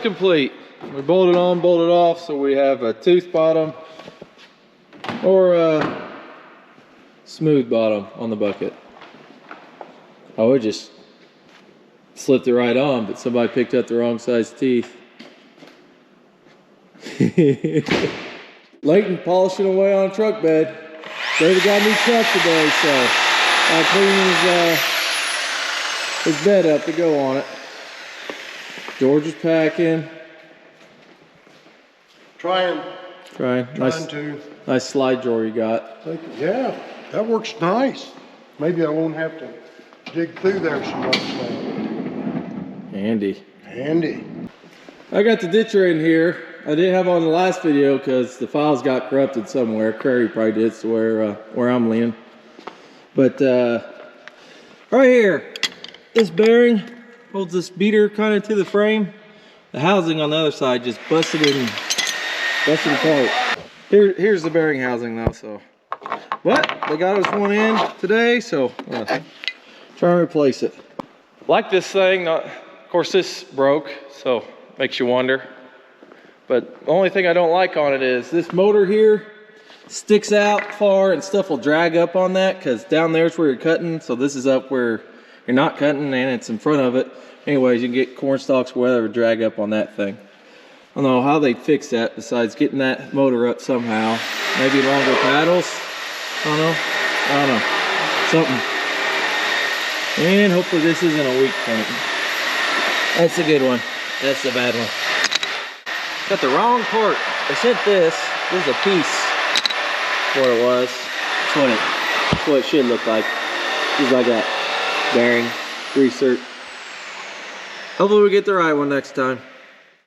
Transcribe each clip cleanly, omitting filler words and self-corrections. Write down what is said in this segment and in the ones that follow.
complete. We bolted on, bolted off, so we have a tooth bottom or a smooth bottom on the bucket. Oh, we just slipped it right on, but somebody picked up the wrong size teeth. Leighton polishing away on a truck bed. David got a new truck today, so I'm cleaning his bed up to go on it. George is packing. Trying Nice, to. nice slide drawer you got. Yeah, that works nice. Maybe I won't have to dig through there so much now. Handy. Handy. I got the ditcher in here. I didn't have on the last video because the files got corrupted somewhere. Crary probably did, so where I'm leaning. But right here, this bearing holds this beater kind of to the frame. The housing on the other side just busted apart. Here's the bearing housing now. So, but they got us one in today, so try and replace it. Like this thing, of course this broke, so makes you wonder. But the only thing I don't like on it is this motor here sticks out far and stuff will drag up on that because down there's where you're cutting. So this is up where you're not cutting and it's in front of it. Anyways, you can get corn stalks or whatever drag up on that thing. I don't know how they fix that besides getting that motor up somehow. Maybe longer paddles. I don't know. Something. And hopefully this isn't a weak point. That's a good one. That's the bad one. Got the wrong part. I sent this. This is a piece where it was. That's what it should look like. Just like that. Bearing, greaser. Hopefully we get the right one next time.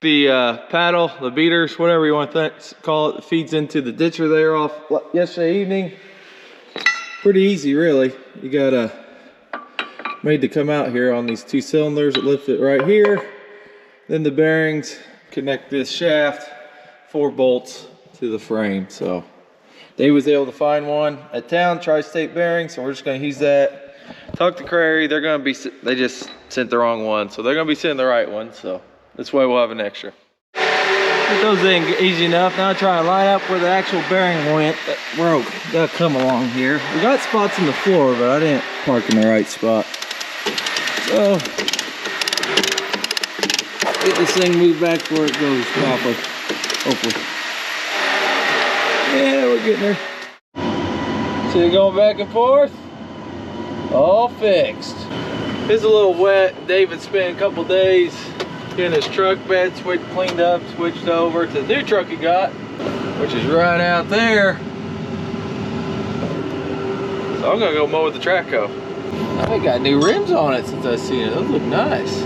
The paddle, the beaters, whatever you want to call it, feeds into the ditcher there off yesterday evening. Pretty easy, really. You got made to come out here on these 2 cylinders that lift it right here. Then the bearings connect this shaft, 4 bolts to the frame. So Dave was able to find one at town, Tri-State bearing, so we're just going to use that. Talk to Crary, they just sent the wrong one, so they're going to be sending the right one, so this way we'll have an extra. Get those in easy enough. Now try to line up where the actual bearing went that broke. Gotta come along here. We got spots in the floor, but I didn't park in the right spot. So get this thing moved back to where it goes properly, hopefully. Yeah, we're getting there. See it going back and forth? All fixed. It's a little wet. David spent a couple days getting his truck bed cleaned up, switched over to the new truck he got, which is right out there. So I'm gonna go mow with the Traco. I got new rims on it since I seen it. Those look nice.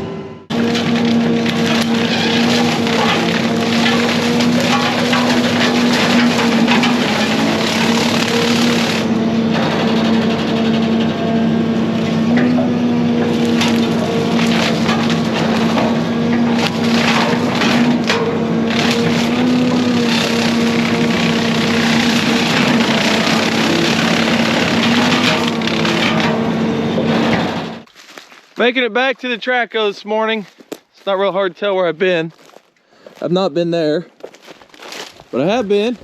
Making it back to the Traco this morning. It's not real hard to tell where I've been. I've not been there, but I have been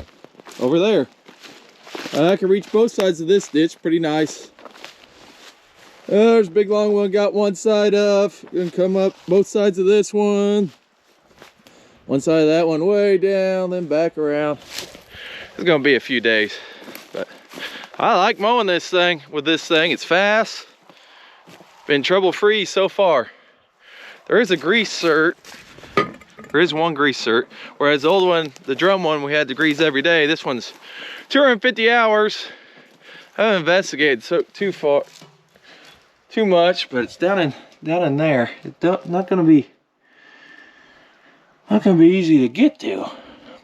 over there. I can reach both sides of this ditch pretty nice. There's a big long one, got one side of. Gonna come up both sides of this one. One side of that one way down, then back around. It's gonna be a few days, but I like mowing this thing with this thing. It's fast. Been trouble-free so far. There is a grease cert. There is one grease cert. Whereas the old one, the drum one, we had to grease every day. This one's 250 hours. I haven't investigated too much, but it's down in there. It's not gonna be easy to get to. I'm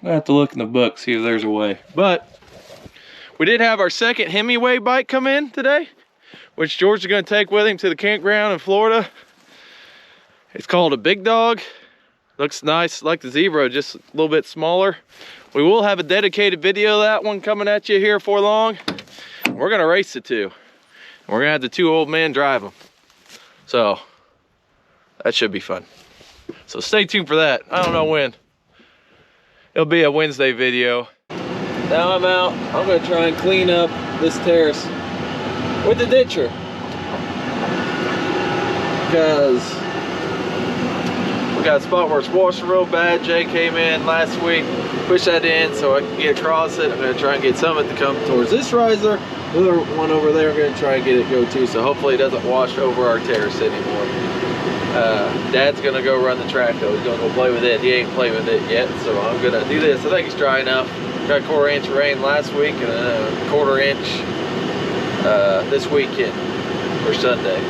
gonna have to look in the book, see if there's a way. But we did have our second Hemingway bike come in today, which George is going to take with him to the campground in Florida. It's called a Big Dog. Looks nice, like the Zebra, just a little bit smaller. We will have a dedicated video of that one coming at you here for long. We're going to race the two. We're going to have the 2 old men drive them. So that should be fun. So stay tuned for that. I don't know when. It'll be a Wednesday video. Now I'm out. I'm gonna try and clean up this terrace with the ditcher, because we got a spot where it's washing real bad. Jay came in last week, pushed that in so I can get across it. I'm gonna try and get some of it to come towards this riser. The other one over there, I'm gonna try and get it go too, so hopefully it doesn't wash over our terrace anymore. Dad's gonna go run the track though. He's gonna go play with it. He ain't played with it yet, so I'm gonna do this. I think it's dry enough. Got a 1/4 inch of rain last week and a 1/4 inch this weekend for Sunday,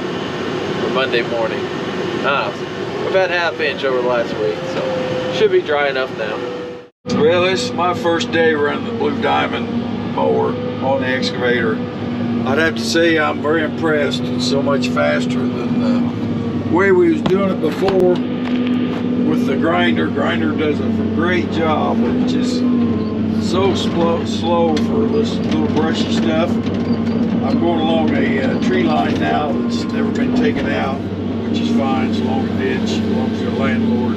for Monday morning. We've had 1/2 inch over the last week, so should be dry enough now. Well, this is my first day running the Blue Diamond mower on the excavator. I'd have to say I'm very impressed. It's so much faster than the way we was doing it before with the grinder. Grinder does a great job, but it's just so slow for this little brushy stuff. I'm going along a tree line now that's never been taken out, which is fine. It's along a ditch, belongs to the landlord.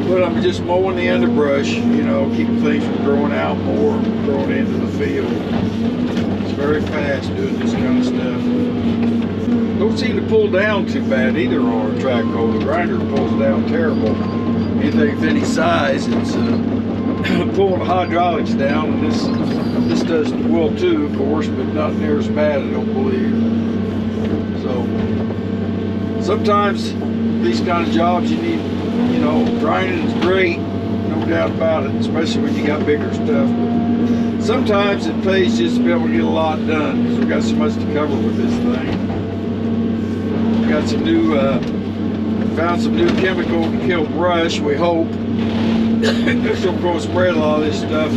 But I'm just mowing the underbrush, you know, keeping things from growing out more, growing into the field. It's very fast doing this kind of stuff. Don't seem to pull down too bad either on our track hoe. The grinder pulls down terrible. Anything of any size, it's pulling the hydraulics down, and this does well too, of course, but not near as bad, I don't believe. So sometimes these kind of jobs you need, you know, grinding is great, no doubt about it, especially when you got bigger stuff. But sometimes it pays just to be able to get a lot done, because we've got so much to cover with this thing. We got some new, found some new chemical to kill brush, we hope. So we're going to spread a lot of this stuff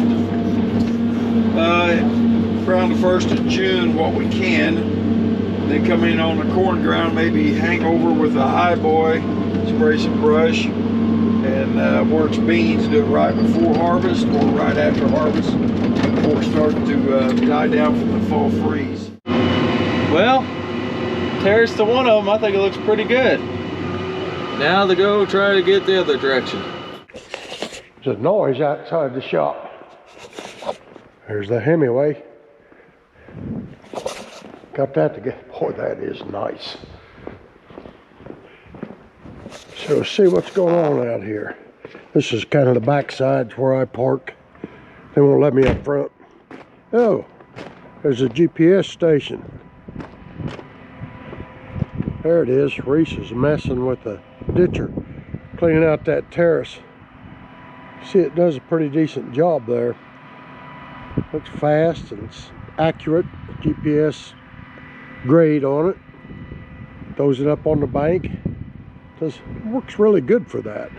around the 1st of June, what we can. Then come in on the corn ground, maybe hang over with a high boy, spray some brush, and where it's beans, do it right before harvest or right after harvest, before we start to die down from the fall freeze. Well, Terrace to one of them, I think it looks pretty good. Now to go try to get the other direction. There's a noise outside the shop. There's the Hemingway. Got that together. Boy, that is nice. So see what's going on out here. This is kind of the backside where I park. They won't let me up front. Oh, there's a GPS station. There it is. Reese is messing with the ditcher, cleaning out that terrace. See, it does a pretty decent job there. Looks fast and it's accurate. GPS grade on it. Throws it up on the bank. Works really good for that.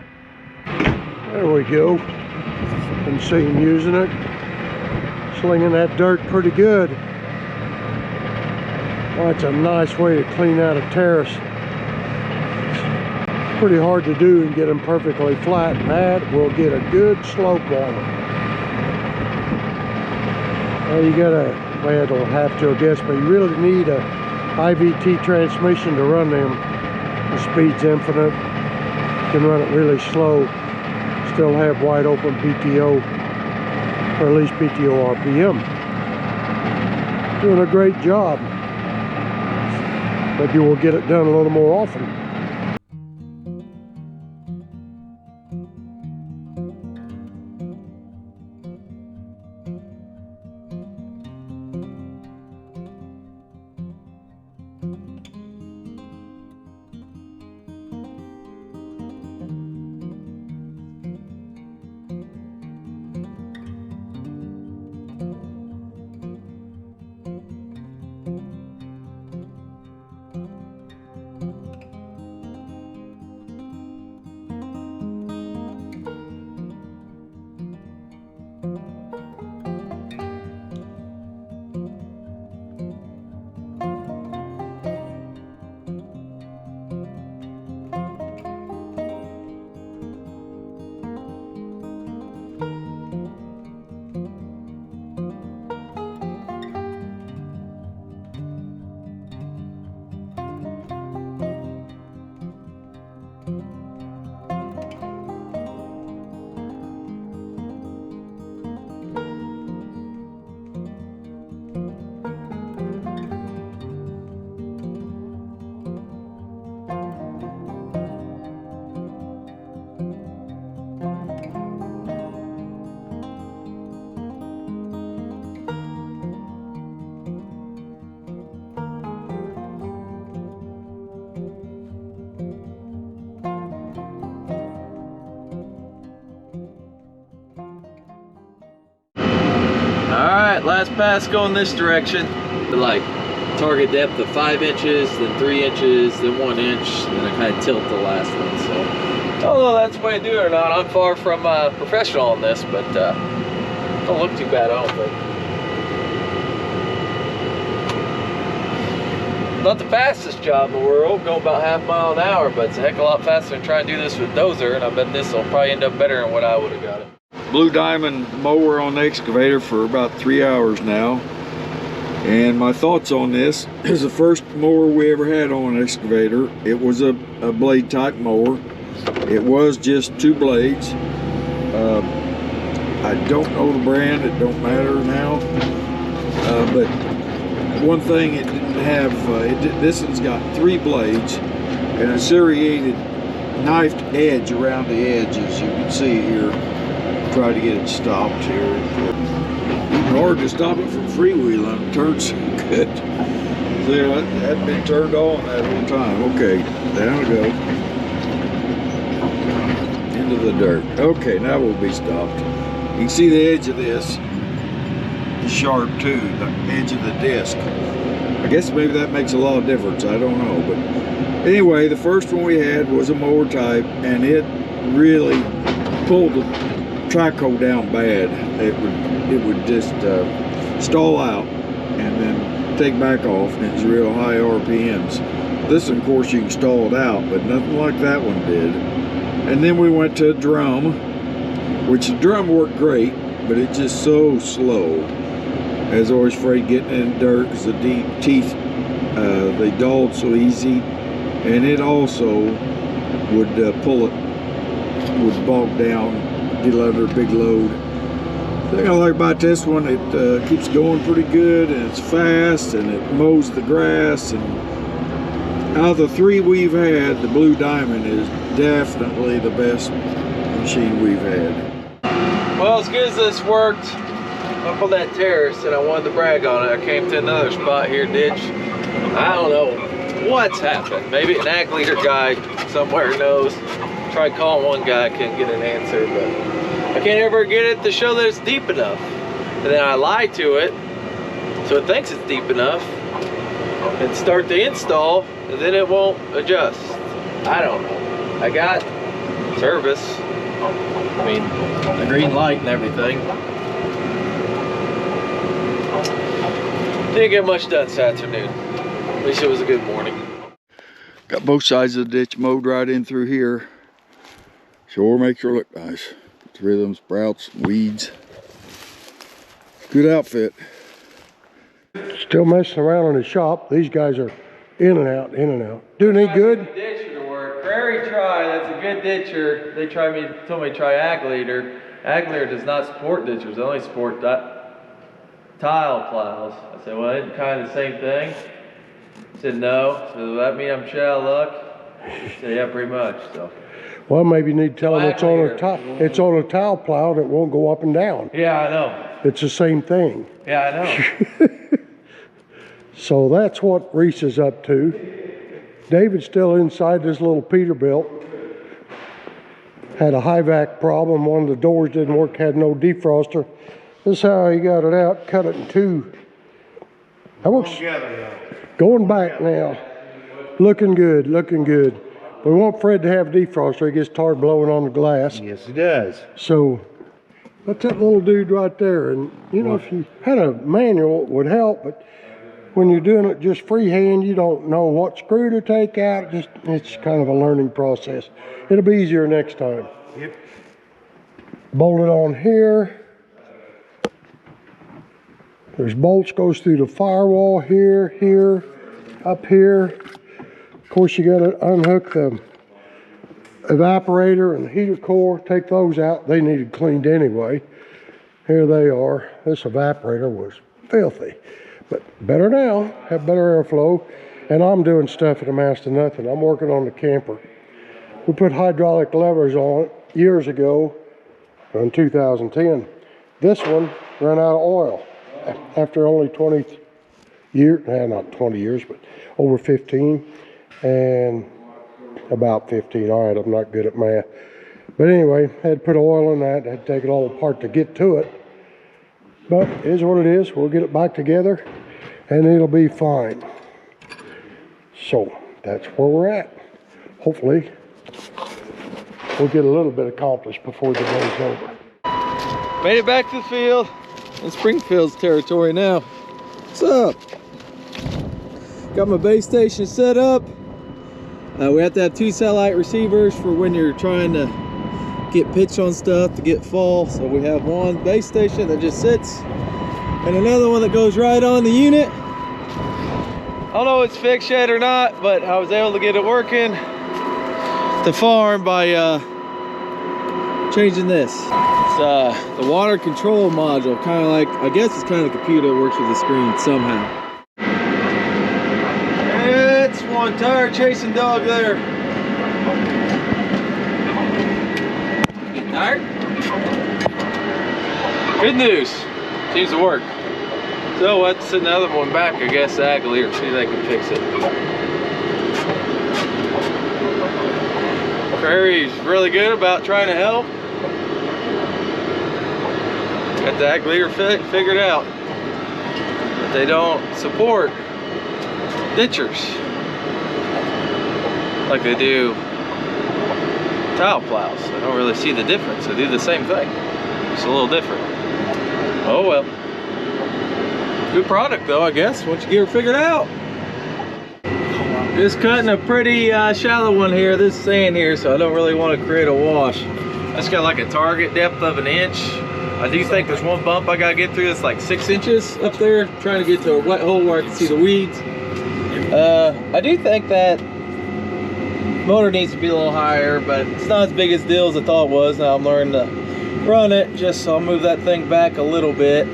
There we go. Can see him using it. Slinging that dirt pretty good. Well, that's a nice way to clean out a terrace. It's pretty hard to do and get them perfectly flat, and that will get a good slope on them. Well, you gotta, well, don't have to, I guess, but you really need a IVT transmission to run them. The speed's infinite. You can run it really slow. Still have wide open PTO, or at least PTO RPM. Doing a great job. Maybe we'll get it done a little more often. Alright, last pass going this direction. Like target depth of 5 inches, then 3 inches, then 1 inch, and then I kind of tilt the last one. So, I don't know if that's the way to do it or not. I'm far from professional on this, but don't look too bad, I don't think. Not the fastest job in the world, going about half mile an hour, but it's a heck of a lot faster than trying to do this with dozer, and I bet this will probably end up better than what I would have got it. Blue Diamond mower on the excavator for about 3 hours now. And my thoughts on this is the first mower we ever had on an excavator. It was a blade type mower. It was just 2 blades. I don't know the brand, it don't matter now. But one thing it didn't have, this one's got 3 blades and a serrated knifed edge around the edge, as you can see here. Try to get it stopped here. It's hard to stop it from freewheeling. It turns so good. See, that hadn't been turned on that whole time. Okay, down we go. Into the dirt. Okay, now we'll be stopped. You can see the edge of this is sharp too, the edge of the disc. I guess maybe that makes a lot of difference. I don't know. But anyway, the first one we had was a mower type, and it really pulled the traco down bad. It would just stall out and then take back off, and it's real high RPMs. This one, of course, you can stall it out, but nothing like that one did. And then we went to a drum, which the drum worked great, but it's just so slow. I was always afraid getting in the dirt because the deep teeth, they dulled so easy, and it also would pull it, would bog down, get under a big load. The thing I like about this one, it keeps going pretty good, and it's fast, and it mows the grass. And out of the 3 we've had, the Blue Diamond is definitely the best machine we've had. Well, as good as this worked up on that terrace, and I wanted to brag on it, I came to another spot here, ditch. I don't know what's happened. Maybe an ag leader guy somewhere knows. Tried calling one guy, couldn't get an answer, but I can't ever get it to show that it's deep enough. And then I lie to it, so it thinks it's deep enough, and start the install, and then it won't adjust. I don't know. I got service. I mean, the green light and everything. Didn't get much done this afternoon. At least it was a good morning. Got both sides of the ditch mowed right in through here. Sure makes her look nice. 3 of them sprouts, weeds. Good outfit. Still messing around in the shop. These guys are in and out, in and out. Doing any good? Ditcher to work. Crary tried. That's a good ditcher. They told me to try ag leader. Ag leader does not support ditchers. They only support tile plows. I said, well, isn't kind of the same thing? He said no. So does that mean I'm shit out of luck? He said, yeah, pretty much. So. Well, maybe you need to tell them it's on a tile plow that won't go up and down. Yeah, I know. It's the same thing. Yeah, I know. So that's what Reese is up to. David's still inside this little Peterbilt. Had a HVAC problem. One of the doors didn't work, had no defroster. This is how he got it out, cut it in 2. That works. Going back now. Looking good, looking good. We want Fred to have a defroster. He gets tired blowing on the glass. Yes, he does. So that's that little dude right there. And you know, if you had a manual, it would help. But when you're doing it just freehand, you don't know what screw to take out. It's kind of a learning process. It'll be easier next time. Yep. Bolt it on here. There's bolts goes through the firewall here, here, up here. Of course, you got to unhook the evaporator and the heater core, take those out. They needed cleaned anyway. Here they are. This evaporator was filthy, but better now, have better airflow. And I'm doing stuff that amounts to nothing. I'm working on the camper. We put hydraulic levers on it years ago in 2010. This one ran out of oil after only 20 years, not 20 years, but over 15. And about 15, all right, I'm not good at math. But anyway, had to put oil in that, had to take it all apart to get to it. But it is what it is. We'll get it back together and it'll be fine. So that's where we're at. Hopefully we'll get a little bit accomplished before the day's over. Made it back to the field in Springfield's territory now. What's up? Got my base station set up. We have to have 2 satellite receivers for when you're trying to get pitch on stuff to get fall. So we have one base station that just sits and another one that goes right on the unit. I don't know if it's fixed yet or not, but I was able to get it working. The farm by changing this. It's the water control module, kind of like, I guess it's kind of the computer that works with the screen somehow. It's one tired chasing dog there. Getting tired? Good news, seems to work. So let's another one back, I guess, Agli, or see if they can fix it. Crary's really good about trying to help. Got the ag leader figured out. But they don't support ditchers like they do tile plows. I don't really see the difference. They do the same thing. It's a little different. Oh well. Good product though, I guess, once you get her figured out. Just cutting a pretty shallow one here. This is sand here, so I don't really want to create a wash. That's got like a target depth of 1 inch. I do think there's one bump I gotta get through that's like 6 inches up there, trying to get to a wet hole where I can see the weeds. I do think that motor needs to be a little higher, but it's not as big a deal as I thought it was. Now I'm learning to run it, just so I'll move that thing back a little bit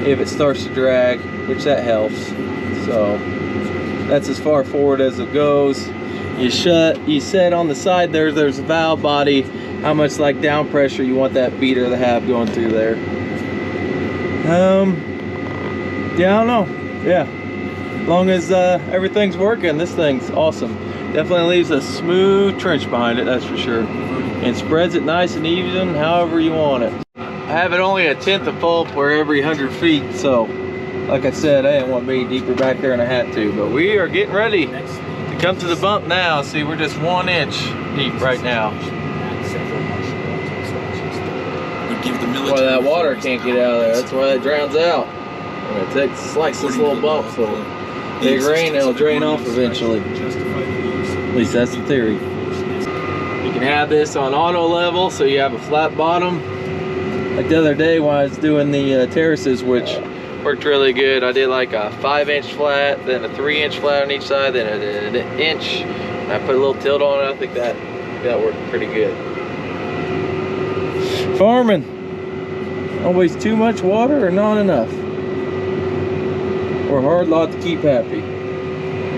if it starts to drag, which that helps. So that's as far forward as it goes. You set on the side there's a valve body, how much like down pressure you want that beater to have going through there. Yeah, I don't know. Yeah, as long as everything's working, this thing's awesome. Definitely leaves a smooth trench behind it, that's for sure, and spreads it nice and even however you want it. I have it only 1/10 of pulp for every 100 feet, so like I said, I didn't want to be deeper back there than I had to, but we are getting ready to come to the bump now. See, we're just 1 inch deep right now. Why that water can't get out of there, that's why that drowns out. I'm gonna slice this little bump so big rain, it'll drain off eventually. At least that's the theory. You can have this on auto level, so you have a flat bottom. Like the other day when I was doing the terraces, which worked really good. I did like a 5-inch flat, then a 3-inch flat on each side, then an inch. And I put a little tilt on it. I think that worked pretty good. Farming, always too much water or not enough, or a hard lot to keep happy.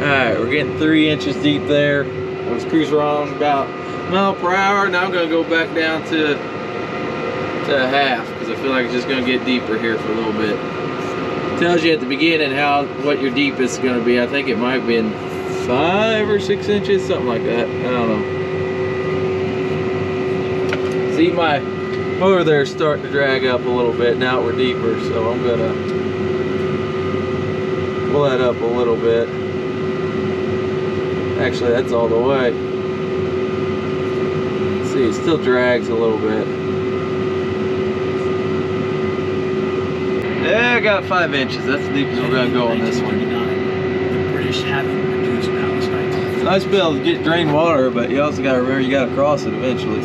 All right, we're getting 3 inches deep there. I was cruising around about a mile per hour. Now I'm gonna go back down to a half, because I feel like it's just gonna get deeper here for a little bit. Tells you at the beginning what your deepest is going to be. I think it might have been 5 or 6 inches, something like that. I don't know. See, my motor there is starting to drag up a little bit now we're deeper, so I'm gonna pull that up a little bit. Actually, that's all the way. See, it still drags a little bit. Yeah, I got 5 inches. That's the deepest we're gonna go on this one. It's nice to be able to get drained water, but you also gotta remember you gotta cross it eventually.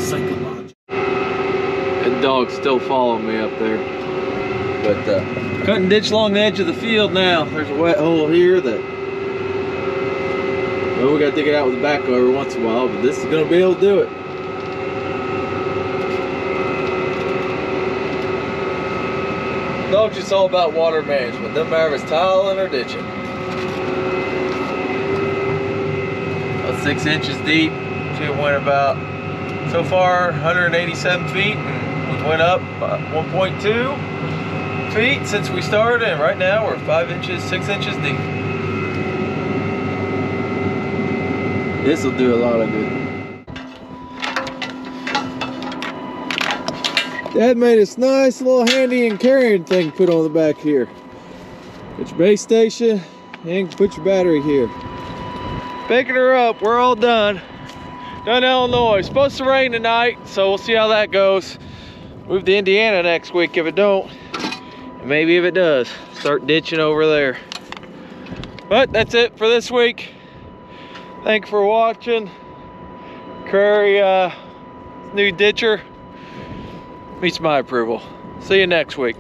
That dog's still following me up there. But cutting ditch along the edge of the field now. There's a wet hole here that, well, we gotta dig it out with the backhoe every once in a while, but this is gonna be able to do it. Dog's just all about water management. Doesn't matter if it's tiling or ditching. About 6 inches deep. It went about, so far, 187 feet. And we went up 1.2 feet since we started. And right now we're 5 inches, 6 inches deep. This will do a lot of good. Dad made this nice little handy and carrying thing put on the back here. Put your base station and put your battery here. Picking her up, we're all done. Done Illinois. It's supposed to rain tonight, so we'll see how that goes. Move to Indiana next week if it don't. And maybe if it does, start ditching over there. But that's it for this week. Thanks for watching. Crary new ditcher meets my approval. See you next week.